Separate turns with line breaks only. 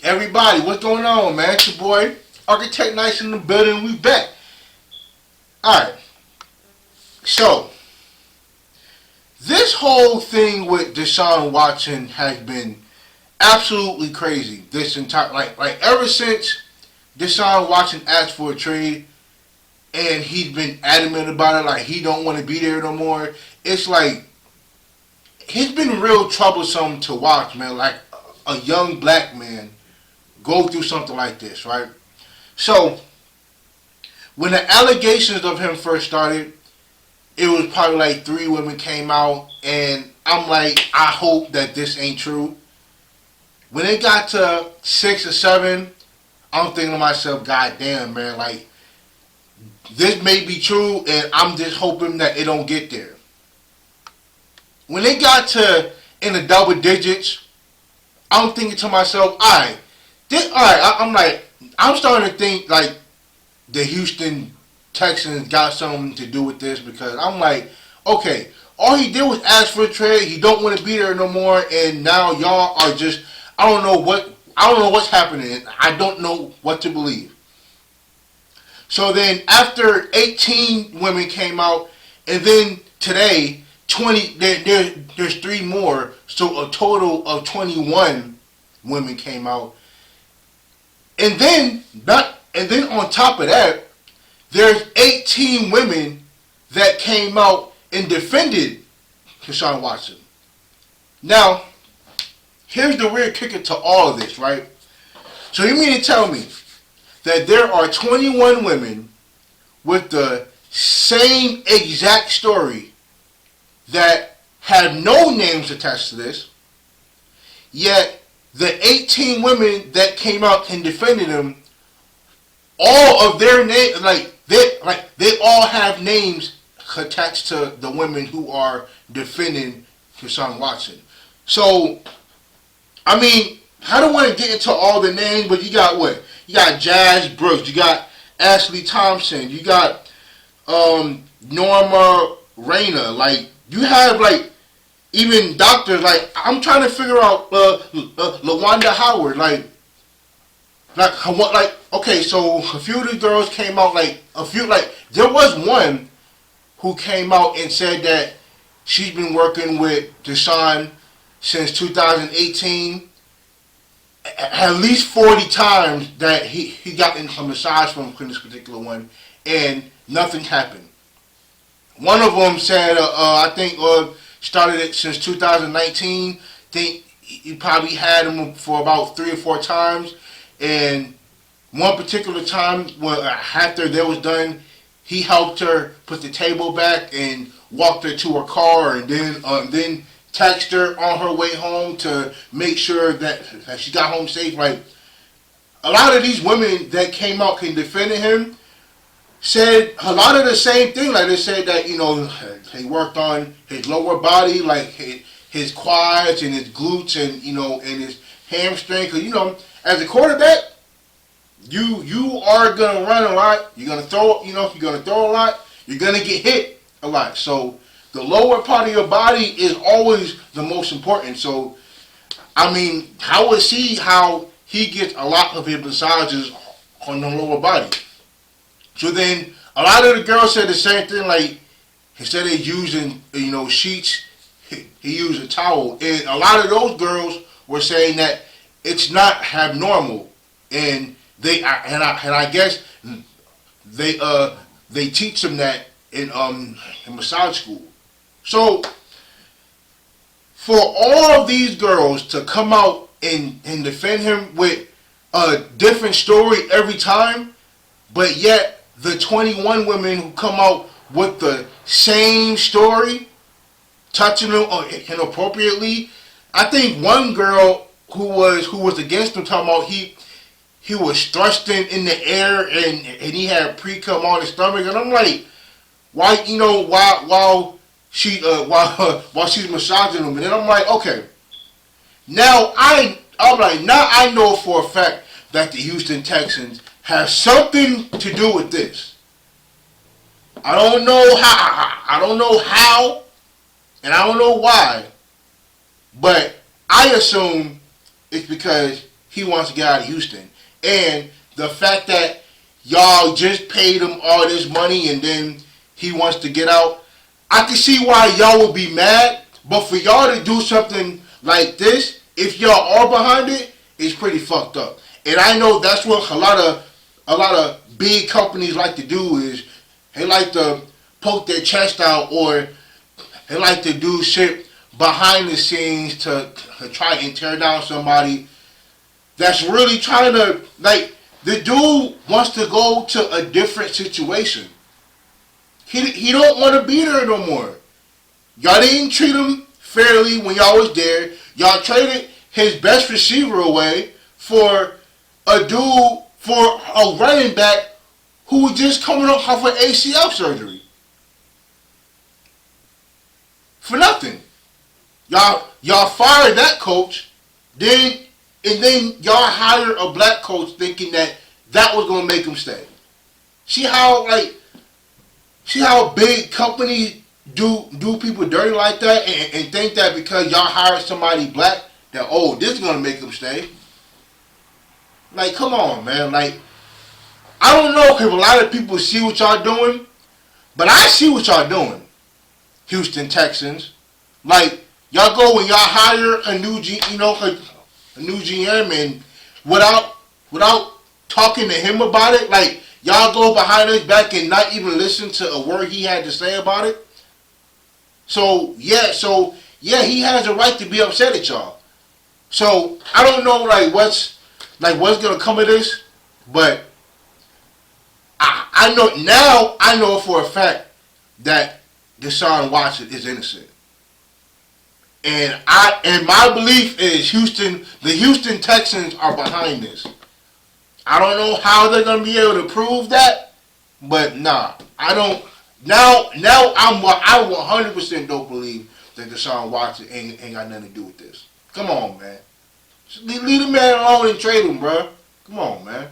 Everybody, what's going on, man? It's your boy, Architect Nice in the building. We back. Alright, so this whole thing with Deshaun Watson has been absolutely crazy. This entire like ever since Deshaun Watson asked for a trade and he's been adamant about it, like he don't want to be there no more. It's like he's been real troublesome to watch, man. Like a young black man go through something like this, right? So when the allegations of him first started, it was probably like 3 women came out, and I'm like, I hope that this ain't true. When it got to 6 or 7, I'm thinking to myself, God damn, man, like this may be true, and I'm just hoping that it don't get there. When it got to in the double digits, I'm thinking to myself, I'm like, I'm starting to think like the Houston Texans got something to do with this, because I'm like, okay, all he did was ask for a trade. He don't want to be there no more, and now y'all are just, I don't know what's happening. I don't know what to believe. So then after 18 women came out, and then today 20, there's 3 more, so a total of 21 women came out. And then on top of that, there's 18 women that came out and defended Deshaun Watson. Now, here's the weird kicker to all of this, right? So you mean to tell me that there are 21 women with the same exact story that have no names attached to this, yet the 18 women that came out and defended him, all of their names, they all have names attached to the women who are defending Deshaun Watson. So, I mean, I don't want to get into all the names, but you got what? You got Jazz Brooks, you got Ashley Thompson, you got Norma Rayner. Like, you have like even doctors. Like, I'm trying to figure out LaWanda Howard. Okay, so a few of the girls came out. There was one who came out and said that she's been working with Deshaun since 2018. At least 40 times that he got in a massage from this particular one, and nothing happened. One of them said, I think started it since 2019. Think he probably had him for about 3 or 4 times, and one particular time when after that was done, he helped her put the table back and walked her to her car, and then text her on her way home to make sure that she got home safe. Like, a lot of these women that came out and defended him said a lot of the same thing. Like, they said that, he worked on his lower body, like his quads and his glutes and, and his hamstring. Because, as a quarterback, you are going to run a lot. You're going to throw, you're going to throw a lot. You're going to get hit a lot. So the lower part of your body is always the most important. So, I mean, I would see how he gets a lot of his massages on the lower body. So then, a lot of the girls said the same thing. Like, instead of using, sheets, he used a towel. And a lot of those girls were saying that it's not abnormal. And I guess they teach them that in massage school. So, for all of these girls to come out and defend him with a different story every time, but yet the 21 women who come out with the same story, touching him inappropriately, I think one girl who was against him talking about he was thrusting in the air and he had pre-cum on his stomach, and I'm like, why, while she's massaging him, and then I'm like, okay, now I know for a fact that the Houston Texans have something to do with this. I don't know how, and I don't know why, but I assume it's because he wants to get out of Houston. And the fact that y'all just paid him all this money and then he wants to get out, I can see why y'all would be mad. But for y'all to do something like this, if y'all are behind it, it's pretty fucked up. And I know that's what a lot of big companies like to do is they like to poke their chest out, or they like to do shit behind the scenes to try and tear down somebody that's really trying to, like, the dude wants to go to a different situation. He don't want to be there no more. Y'all didn't treat him fairly when y'all was there. Y'all traded his best receiver away for a dude, for a running back who was just coming off an ACL surgery. For nothing. Y'all fired that coach, then y'all hired a black coach thinking that was gonna make him stay. See how big companies do people dirty like that, and think that because y'all hired somebody black that, oh, this is gonna make him stay. Like, come on, man. Like, I don't know if a lot of people see what y'all doing, but I see what y'all doing. Houston Texans. Like, y'all go and y'all hire a new GM, and without talking to him about it, like, y'all go behind his back and not even listen to a word he had to say about it. So yeah, he has a right to be upset at y'all. So I don't know what's gonna come of this, but I know now. I know for a fact that Deshaun Watson is innocent, and my belief is the Houston Texans are behind this. I don't know how they're gonna be able to prove that, but nah, I don't. Now I 100% don't believe that Deshaun Watson ain't got nothing to do with this. Come on, man. Just leave the man alone and trade him, bro. Come on, man.